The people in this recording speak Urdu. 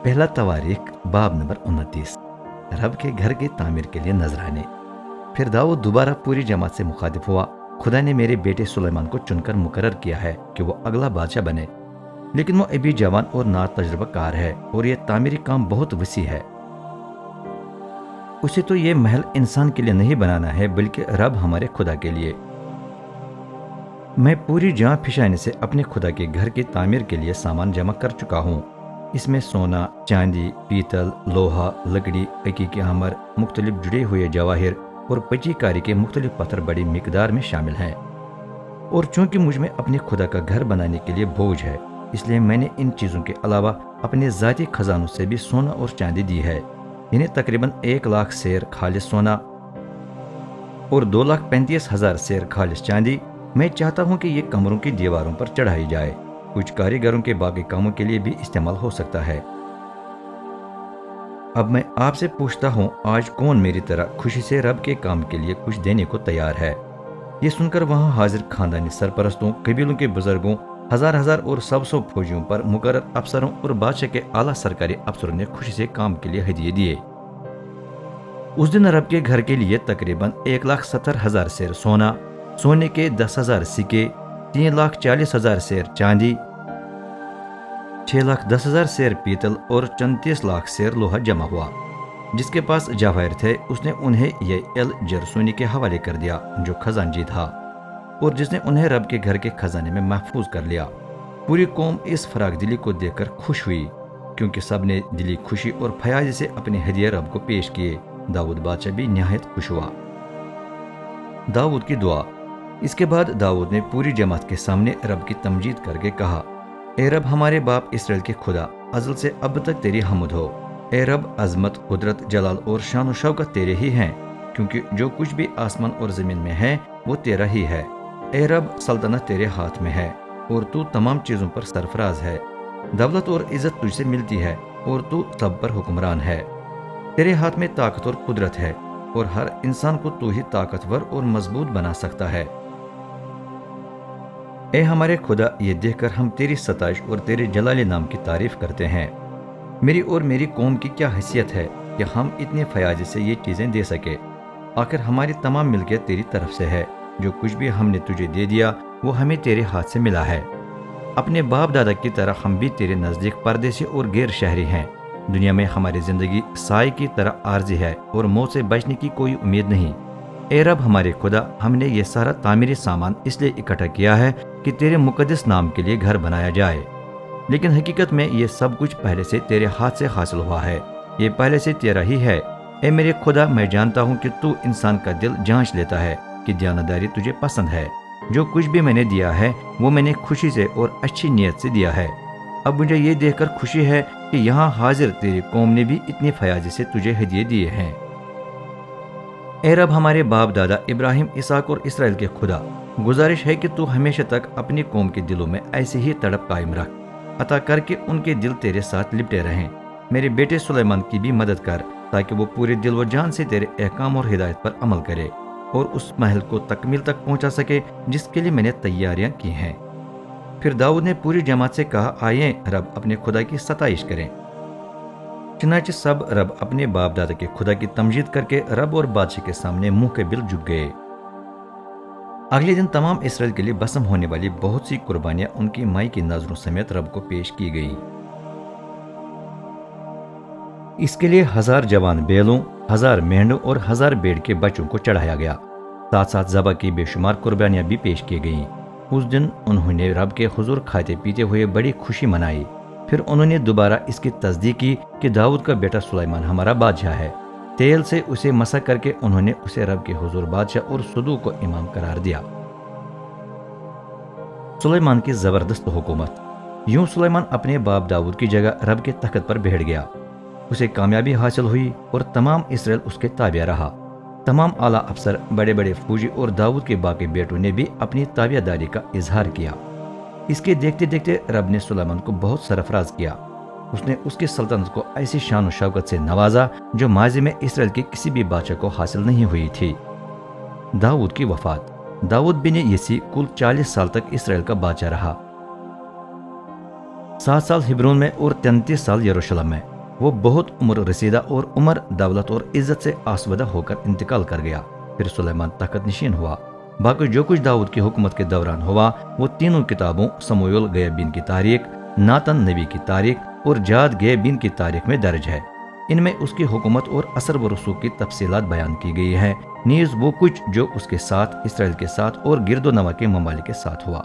پہلا تواریخ باب نمبر 29، رب کے گھر کی تعمیر کے لیے نذرانے۔ پھر داؤد دوبارہ پوری جماعت سے مخاطب ہوا، خدا نے میرے بیٹے سلیمان کو چن کر مقرر کیا ہے کہ وہ اگلا بادشاہ بنے، لیکن وہ ابھی جوان اور نا تجربہ کار ہے اور یہ تعمیری کام بہت وسیع ہے۔ اسے تو یہ محل انسان کے لیے نہیں بنانا ہے بلکہ رب ہمارے خدا کے لیے۔ میں پوری جاں پھشانے سے اپنے خدا کے گھر کی تعمیر کے لیے سامان جمع کر چکا ہوں۔ اس میں سونا، چاندی، پیتل، لوہا، لکڑی، حقیقی ہمر، مختلف جڑے ہوئے جواہر اور پچی کاری کے مختلف پتھر بڑی مقدار میں شامل ہیں۔ اور چونکہ مجھ میں اپنے خدا کا گھر بنانے کے لیے بوجھ ہے، اس لیے میں نے ان چیزوں کے علاوہ اپنے ذاتی خزانوں سے بھی سونا اور چاندی دی ہے، یعنی تقریباً 1,00,000 سیر خالص سونا اور 2,35,000 سیر خالص چاندی۔ میں چاہتا ہوں کہ یہ کمروں کی دیواروں پر چڑھائی جائے، کچھ کاریگروں کے باقی کاموں کے لیے بھی استعمال ہو سکتا ہے۔ اب میں آپ سے پوچھتا ہوں، آج کون میری طرح خوشی سے رب کے کام کے لیے کچھ دینے کو تیار ہے؟ یہ سن کر وہاں حاضر خاندانی سرپرستوں، قبیلوں کے بزرگوں، ہزار اور سو فوجیوں پر مقرر افسروں اور بادشاہ کے اعلیٰ سرکاری افسروں نے خوشی سے کام کے لیے ہدیے دیے۔ اس دن رب کے گھر کے لیے تقریباً 1,70,000 سیر سونا، سونے کے 10,000 سکے، 3,40,000 سیر چاندی، 6,10,000 سیر پیتل اور 34,00,000 سیر لوہا جمع ہوا۔ جس کے پاس جواہر تھے اس نے انہیں یہ جرسونی کے حوالے کر دیا جو خزانجی تھا، اور جس نے انہیں رب کے گھر کے خزانے میں محفوظ کر لیا۔ پوری قوم اس فراغ دلی کو دیکھ کر خوش ہوئی، کیونکہ سب نے دلی خوشی اور فیاضی سے اپنے ہدیے رب کو پیش کیے۔ داؤد بادشاہ بھی نہایت خوش ہوا۔ داؤد کی دعا۔ اس کے بعد داؤد نے پوری جماعت کے سامنے رب کی تمجید کر کے کہا، اے رب ہمارے باپ اسرائیل کے خدا، ازل سے اب تک تیری حمد ہو۔ اے رب، عظمت، قدرت، جلال اور شان و شوکت تیرے ہی ہیں، کیونکہ جو کچھ بھی آسمان اور زمین میں ہے وہ تیرا ہی ہے۔ اے رب، سلطنت تیرے ہاتھ میں ہے اور تو تمام چیزوں پر سرفراز ہے۔ دولت اور عزت تجھ سے ملتی ہے اور تو سب پر حکمران ہے۔ تیرے ہاتھ میں طاقت اور قدرت ہے اور ہر انسان کو تو ہی طاقتور اور مضبوط بنا سکتا ہے۔ اے ہمارے خدا، یہ دیکھ کر ہم تیری ستائش اور تیرے جلالی نام کی تعریف کرتے ہیں۔ میری اور میری قوم کی کیا حیثیت ہے کہ ہم اتنے فیاضی سے یہ چیزیں دے سکے۔ آخر ہماری تمام ملکیت تیری طرف سے ہے، جو کچھ بھی ہم نے تجھے دے دیا وہ ہمیں تیرے ہاتھ سے ملا ہے۔ اپنے باپ دادا کی طرح ہم بھی تیرے نزدیک پردیسی اور غیر شہری ہیں۔ دنیا میں ہماری زندگی سائے کی طرح عارضی ہے اور موت سے بچنے کی کوئی امید نہیں۔ اے رب ہمارے خدا، ہم نے یہ سارا تعمیری سامان اس لیے اکٹھا کیا ہے کہ تیرے مقدس نام کے لیے گھر بنایا جائے، لیکن حقیقت میں یہ سب کچھ پہلے سے تیرے ہاتھ سے حاصل ہوا ہے، یہ پہلے سے تیرا ہی ہے۔ اے میرے خدا، میں جانتا ہوں کہ تو انسان کا دل جانچ لیتا ہے کہ دیانتداری تجھے پسند ہے۔ جو کچھ بھی میں نے دیا ہے وہ میں نے خوشی سے اور اچھی نیت سے دیا ہے۔ اب مجھے یہ دیکھ کر خوشی ہے کہ یہاں حاضر تیری قوم نے بھی اتنی فیاضی سے تجھے ہدیے دیے ہیں۔ اے رب ہمارے باپ دادا ابراہیم، اسحاق اور اسرائیل کے خدا، گزارش ہے کہ تو ہمیشہ تک اپنی قوم کے دلوں میں ایسی ہی تڑپ قائم رکھ، عطا کر کے ان کے دل تیرے ساتھ لپٹے رہیں۔ میرے بیٹے سلیمان کی بھی مدد کر تاکہ وہ پورے دل و جان سے تیرے احکام اور ہدایت پر عمل کرے اور اس محل کو تکمیل تک پہنچا سکے جس کے لیے میں نے تیاریاں کی ہیں۔ پھر داؤد نے پوری جماعت سے کہا، آئیں رب اپنے خدا کی ستائش کریں۔ چنانچہ سب رب اپنے باپ دادا کے خدا کی تمجید کر کے رب اور بادشاہ کے سامنے منہ کے بل جھک گئے۔ اگلے دن تمام اسرائیل کے لیے بسم ہونے والی بہت سی قربانیاں ان کی مائی کی نظروں سمیت رب کو پیش کی گئی۔ اس کے لیے 1000 جوان بیلوں، 1000 مینڈوں اور 1000 بھیڑ کے بچوں کو چڑھایا گیا، ساتھ ساتھ ذبح کی بے شمار قربانیاں بھی پیش کی گئیں۔ اس دن انہوں نے رب کے حضور کھاتے پیتے ہوئے بڑی خوشی منائی۔ پھر انہوں نے دوبارہ اس کی تصدیق کی کہ داؤد کا بیٹا سلیمان ہمارا بادشاہ ہے۔ تیل سے اسے مسح کر کے انہوں نے اسے رب کے حضور بادشاہ اور صدوق کو امام قرار دیا۔ سلیمان کی زبردست حکومت۔ یوں سلیمان اپنے باپ داؤد کی جگہ رب کے تخت پر بیٹھ گیا۔ اسے کامیابی حاصل ہوئی اور تمام اسرائیل اس کے تابع رہا۔ تمام اعلیٰ افسر، بڑے بڑے فوجی اور داؤد کے باقی بیٹوں نے بھی اپنی تابع داری کا اظہار کیا۔ اس کے دیکھتے دیکھتے رب نے سلیمان کو بہت سرفراز کیا۔ اس نے اس کی سلطنت کو ایسی شان و شوکت سے نوازا جو ماضی میں اسرائیل کے کسی بھی بادشاہ کو حاصل نہیں ہوئی تھی۔ داؤد کی وفات۔ داؤد بن یسی کل 40 سال تک اسرائیل کا بادشاہ رہا، 7 سال ہبرون میں اور 33 سال یروشلم میں۔ وہ بہت عمر رسیدہ اور عمر، دولت اور عزت سے آسودہ ہو کر انتقال کر گیا۔ پھر سلیمان تخت نشین ہوا۔ باقی جو کچھ داؤد کی حکومت کے دوران ہوا وہ تینوں کتابوں، سموئیل گیبین کی تاریخ، ناتن نبی کی تاریخ اور جاد گیبین کی تاریخ میں درج ہے۔ ان میں اس کی حکومت اور اثر و رسوخ کی تفصیلات بیان کی گئی ہے، نیز وہ کچھ جو اس کے ساتھ، اسرائیل کے ساتھ اور گرد و نواح کے ممالک کے ساتھ ہوا۔